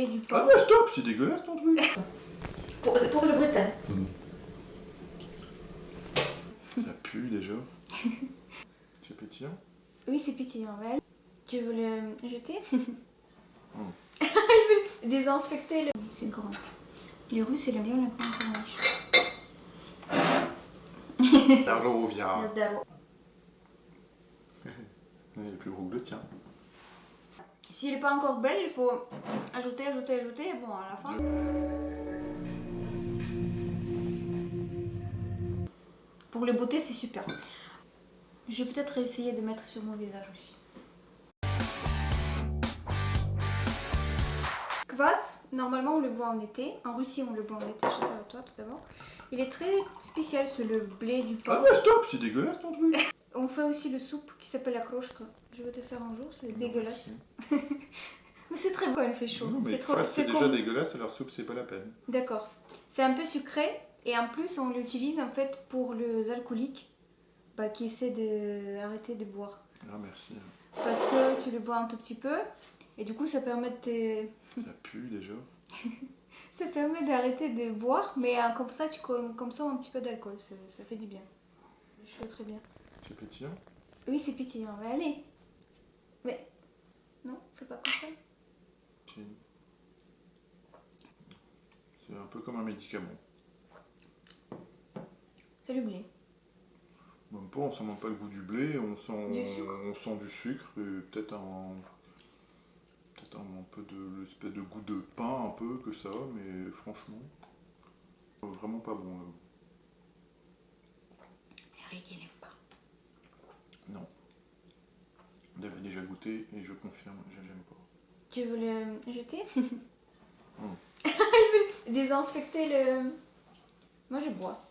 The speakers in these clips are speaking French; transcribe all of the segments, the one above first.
Et du Ah pain. bah stop, c'est dégueulasse ton truc. Pour le Bretagne. Ça pue déjà. C'est pétillant. Oui, c'est pétillant. Ouais. Tu veux le jeter? Mm. Il veut désinfecter le... C'est grand. Les Russes, ils aiment bien la grande corniche. Здоровья. На здоровье. Il est plus gros que le tien. S'il n'est pas encore belle, il faut ajouter. Et bon, à la fin... Pour les beautés, c'est super. Je vais peut-être essayer de mettre sur mon visage aussi. Kvass, normalement on le boit en été. En Russie, on le boit en été. Je sais pas toi, tout d'abord. Il est très spécial, c'est le blé du pain. Ah bah stop, c'est dégueulasse ton truc. On fait aussi le soupe qui s'appelle la kroshka. Je vais te faire un jour, c'est dégueulasse. Mais c'est très bon quand il fait chaud. Non, mais c'est déjà dégueulasse, alors soupe, c'est pas la peine. D'accord. C'est un peu sucré et en plus on l'utilise en fait pour les alcooliques qui essaient d'arrêter de boire. Ah merci. Parce que tu le bois un tout petit peu et du coup ça permet de Ça pue déjà. ça permet d'arrêter de boire, mais comme ça tu consommes un petit peu d'alcool, ça fait du bien. Je fais très bien. C'est pétillant. Oui, c'est pétillant, mais allez. Mais non, fais pas comme ça. C'est un peu comme un médicament. C'est le blé. Même pas, on sent même pas le goût du blé, on Du sucre. sent du sucre et peut-être un peu de l'espèce de goût de pain un peu que ça, mais franchement, vraiment pas bon. Eric, il aime pas. Non. On avait déjà goûté et je confirme, j'aime pas. Tu veux le jeter? Mm. Il veut désinfecter le... Moi je bois.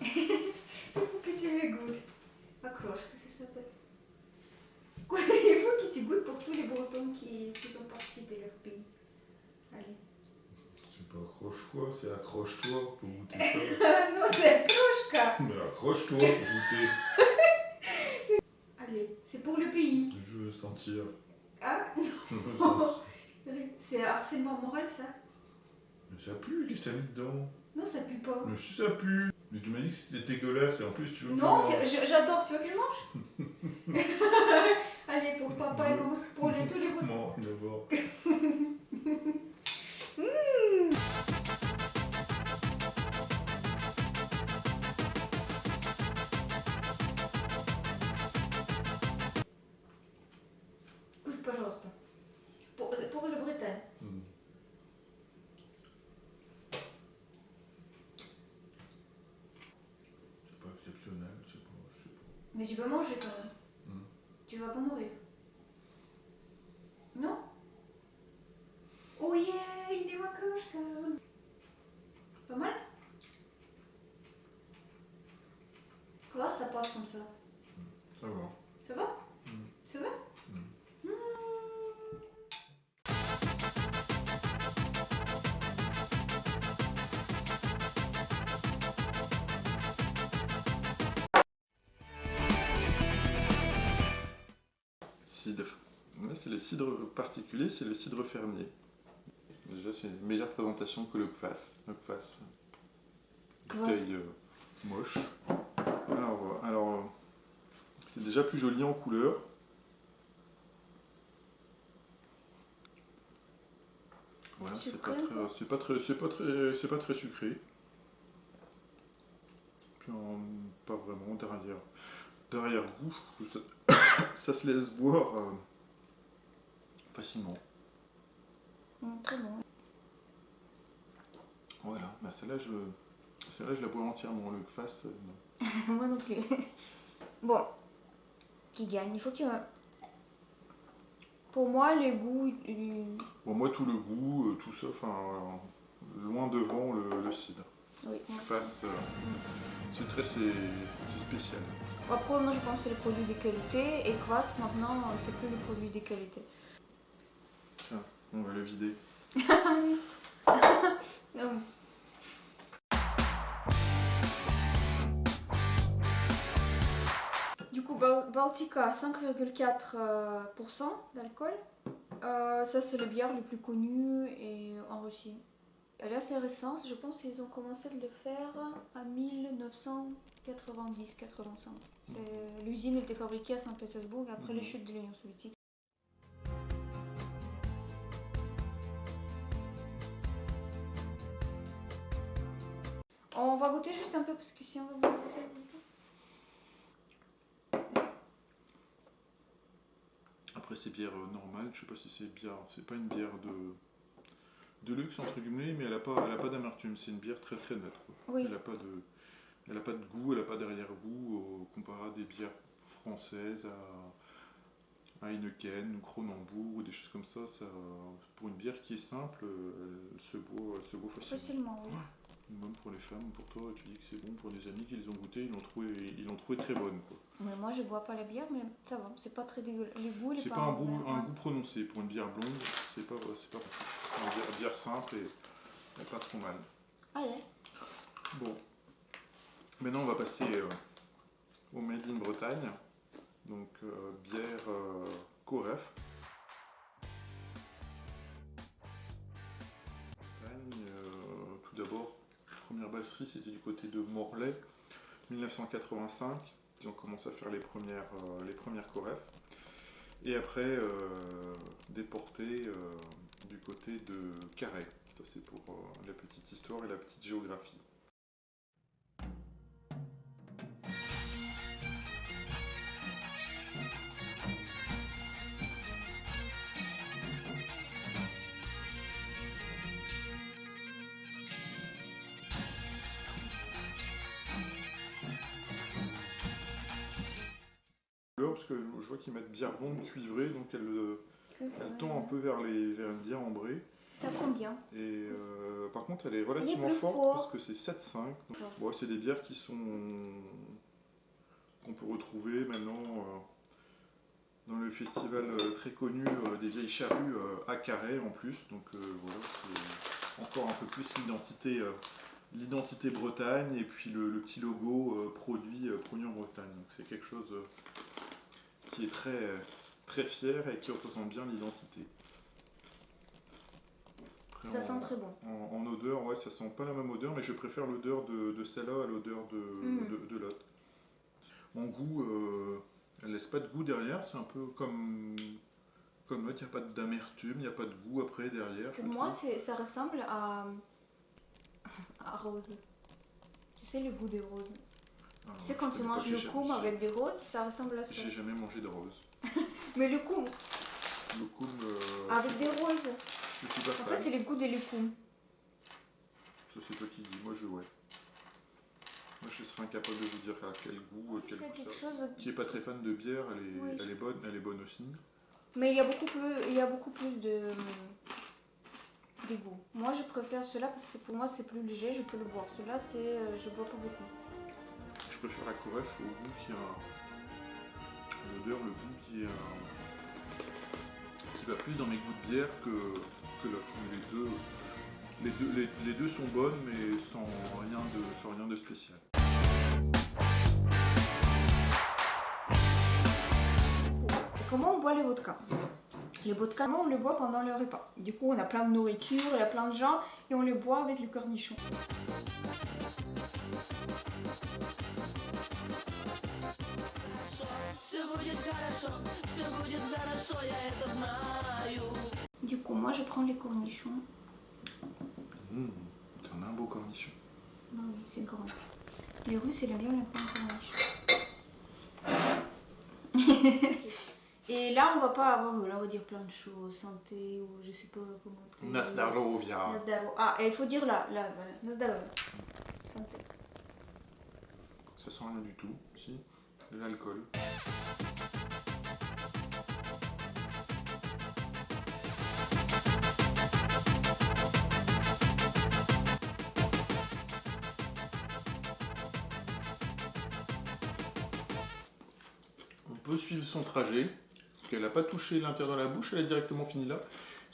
Il faut que tu le goûtes. Accroche, que ça s'appelle. Il faut que tu goûtes pour tous les Bretons qui sont partis de leur pays. Allez. C'est pas accroche-toi, c'est accroche-toi pour goûter ça. Non, c'est Kroshka. Mais accroche-toi pour goûter. Allez, c'est pour le pays. Je veux sentir. Ah, Je veux sentir. c'est harcèlement moral ça. Mais ça pue, qu'est-ce que t'as mis dedans? Non, ça pue pas. Mais si ça pue. Mais tu m'as dit que c'était dégueulasse et en plus tu veux que Non, je mange. j'adore, tu veux que je mange? Allez, pour papa et maman, pour tous les Bretons. Non, d'abord. Couche пожалуйста. Pour le Bretagne. C'est pas exceptionnel, je sais pas. Mais tu peux manger quand même. Tu vas pas mourir. Non? Oh yeah, il est Makroshka. Pas mal? Quoi, ça passe comme ça? Ça va. Ça va? Ça va? Cidre. Ouais, c'est le cidre particulier, c'est le cidre fermier. Déjà, c'est une meilleure présentation que le kvass. Le kvass. Bouteille moche. Alors, c'est déjà plus joli en couleur. Voilà, c'est pas très sucré. Puis pas vraiment derrière goût, je trouve que ça se laisse boire facilement. Très bon. Voilà, bah celle-là je la bois entièrement, le kvass non. Moi non plus. Bon, qui gagne? Il faut que... Pour moi, les goûts... Bon, moi tout le goût, tout ça, enfin loin devant le cidre. Oui, moi Kvass, c'est spécial. Après, moi je pense que c'est les produits de qualité et Kvass maintenant c'est plus les produits de qualité. Tiens, on va le vider. Non. Du coup, Baltica 5,4% d'alcool. Ça, c'est le bière le plus connu et en Russie. Elle est assez récente, je pense qu'ils ont commencé de le faire à 1990-85. L'usine était fabriquée à Saint-Pétersbourg après la chute de l'Union soviétique. On va goûter juste un peu parce que si on va bien goûter. Après, c'est bière normale, je sais pas si c'est bière, c'est pas une bière de luxe entre guillemets, mais elle a pas d'amertume, c'est une bière très très neutre, quoi. Oui. Elle a pas de goût, elle a pas d'arrière-goût, comparé à des bières françaises, à Heineken ou Kronenbourg ou des choses comme ça, pour une bière qui est simple, elle se boit facilement. Facilement, oui. Même pour les femmes, pour toi, tu dis que c'est bon, pour des amis qui les ont goûté, ils l'ont trouvé très bonne, quoi. Mais moi je bois pas la bière, mais ça va, c'est pas très dégueulasse. Le goût, il est C'est pas pas un goût ouais. prononcé pour une bière blonde, c'est pas une bière simple et pas trop mal. Allez. Bon, maintenant on va passer au Made in Bretagne, donc bière Coref. Bretagne, tout d'abord, première brasserie c'était du côté de Morlaix, 1985. Ils ont commencé à faire les premières Coref. Et après, déporté du côté de Carhaix. Ça, c'est pour la petite histoire et la petite géographie. Parce que je vois qu'ils mettent bière blonde cuivrée, donc elle tend un peu vers une bière ambrée. T'as combien? Et par contre, elle est relativement forte parce que c'est 7,5. Bon, c'est des bières qu'on peut retrouver maintenant dans le festival très connu des Vieilles Charrues à Carhaix en plus. Donc voilà, c'est encore un peu plus l'identité Bretagne et puis le petit logo produit en Bretagne. Donc c'est quelque chose qui est très, très fier et qui représente bien l'identité. Ça sent très bon. En odeur, ouais, ça sent pas la même odeur, mais je préfère l'odeur de celle-là à l'odeur de l'autre. En goût, elle laisse pas de goût derrière, c'est un peu comme l'autre, il n'y a pas d'amertume, il n'y a pas de goût après derrière. Pour moi, ça ressemble à rose. Tu sais le goût des roses. Alors, tu sais quand tu manges le coum avec des roses, ça ressemble à ça. J'ai jamais mangé de rose. Mais le coum. Le coum. Avec des roses. Je suis pas fan. En fait, c'est le goût des légumes. Ça, c'est toi qui dis. Moi, ouais. Moi, je serais incapable de vous dire à quel goût, quel goût ça. Qui est pas très fan de bière, elle est bonne aussi. Mais il y a beaucoup plus de goût. Moi, je préfère cela parce que pour moi, c'est plus léger, je peux le boire. Celui-là, je bois pas beaucoup. Je préfère la Coref au goût qui a l'odeur, le goût qui va plus dans mes goûts de bière que l'autre. Les deux sont bonnes, mais sans rien de spécial. Et comment on boit les vodkas? Les vodkas, on les boit pendant le repas. Du coup, on a plein de nourriture, il y a plein de gens, et on les boit avec le cornichon. Du coup, moi, je prends les cornichons. T'en as un beau cornichon. Ah oui, c'est grand. Les Russes, ils aiment bien les cornichons. Et là, on va pas avoir, là, on va dire plein de choses, santé, ou je sais pas comment. Nazdarovia. Ah, et il faut dire là, voilà, Nazdarovia. Santé. Ça sent rien du tout, si, de l'alcool. On peut suivre son trajet, parce qu'elle n'a pas touché l'intérieur de la bouche, elle a directement fini là.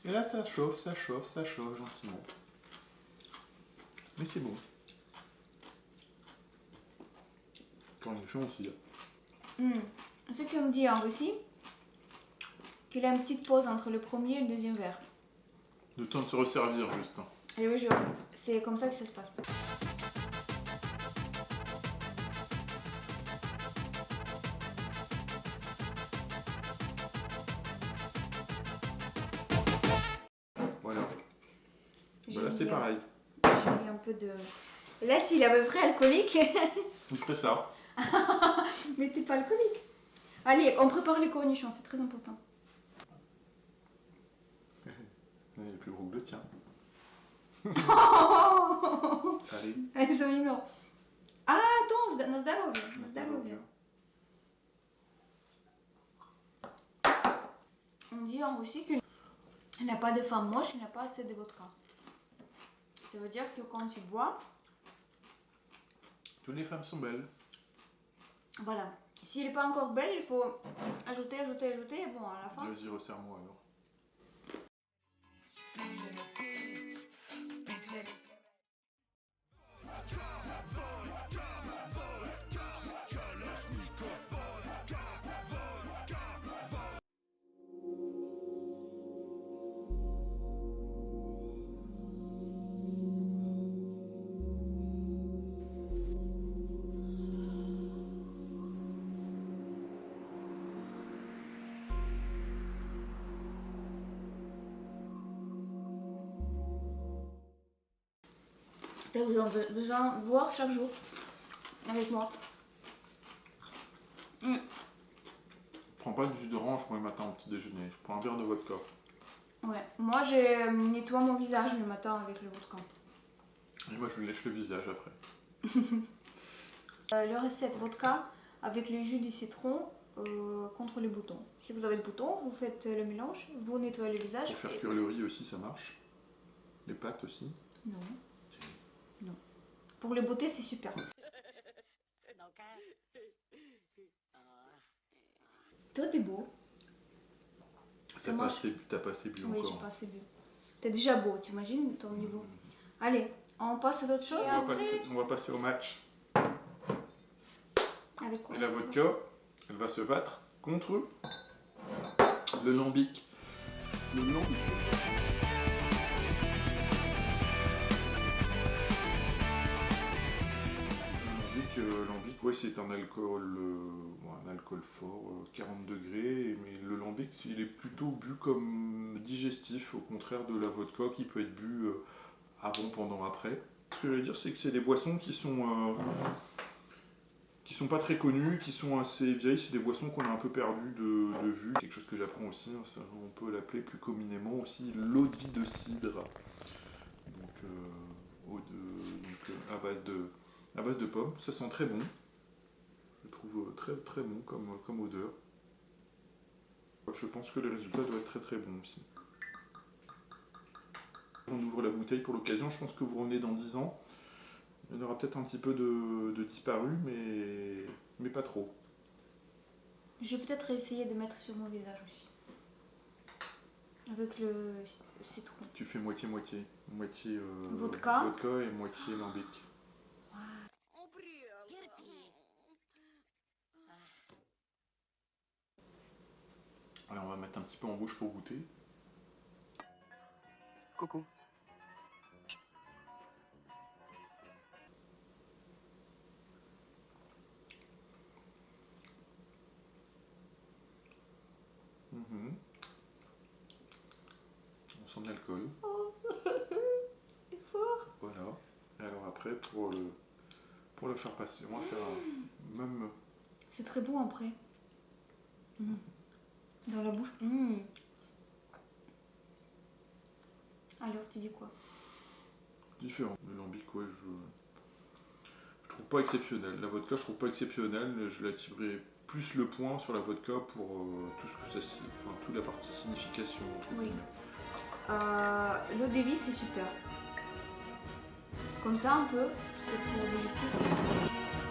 Et là, ça chauffe gentiment. Mais c'est bon. Cornichon aussi. Ce qu'on me dit en Russie, qu'il a une petite pause entre le premier et le deuxième verre. Le temps de se resservir, juste. Et oui, c'est comme ça que ça se passe. Voilà. Voilà, c'est pareil. J'ai mis un peu de... Là, s'il est à peu près alcoolique... Il ferait ça. Mais t'es pas alcoolique. Allez, on prépare les cornichons, c'est très important. Il est plus gros que le tien. Allez. Elles sont mignons. Ah, attends, na zdrowie. On dit en Russie qu'il n'y a pas de femme moche, il n'y a pas assez de vodka. Ça veut dire que quand tu bois... Toutes les femmes sont belles. Voilà. S'il n'est pas encore belle, il faut ajouter, et bon, à la fin... Vas-y, resserre-moi alors. Tu as besoin de boire chaque jour avec moi. Je prends pas du jus d'orange moi le matin au petit déjeuner. Je prends un verre de vodka. Ouais, moi je nettoie mon visage le matin avec le vodka. Et moi je lèche le visage après. Le recette vodka avec le jus de citron contre les boutons. Si vous avez des boutons, vous faites le mélange, vous nettoyez le visage. Pour faire cuire le riz aussi ça marche. Les pâtes aussi. Non. Non. Pour les beautés, c'est super. Toi, t'es beau. T'as pas assez bu Oui, encore. j'ai pas assez bu. T'es déjà beau, t'imagines ton niveau. Allez, on passe à d'autres choses. On va passer au match. Avec quoi? Et la vodka, elle va se battre contre le lambic. Le lambic. Lambic, ouais, c'est un alcool fort, 40 degrés, mais le lambic, il est plutôt bu comme digestif, au contraire de la vodka qui peut être bu avant, pendant, après. Ce que je veux dire, c'est que c'est des boissons qui sont pas très connues, qui sont assez vieilles, c'est des boissons qu'on a un peu perdues de vue. Quelque chose que j'apprends aussi, hein, ça, on peut l'appeler plus communément aussi l'eau de vie de cidre. Donc, à base de pommes, ça sent très bon. Je trouve très très bon comme odeur. Je pense que le résultat doit être très très bon aussi. On ouvre la bouteille pour l'occasion, je pense que vous revenez dans 10 ans. Il y en aura peut-être un petit peu de disparu, mais pas trop. Je vais peut-être essayer de mettre sur mon visage aussi. Avec le citron. Tu fais moitié-moitié. Moitié, vodka et moitié lambic. Alors on va mettre un petit peu en bouche pour goûter. Coucou. On sent de l'alcool. Oh, c'est fort. Voilà. Et alors après, pour le faire passer, on va faire même... C'est très bon après. Dans la bouche. Alors, tu dis quoi? Différent. Le lambic, ouais, je trouve pas exceptionnel. La vodka, je trouve pas exceptionnelle. Je la tirerais plus le point sur la vodka pour tout ce que ça, enfin, toute la partie signification. Oui. L'eau de vie, c'est super. Comme ça, un peu, c'est pour le digestif, c'est super.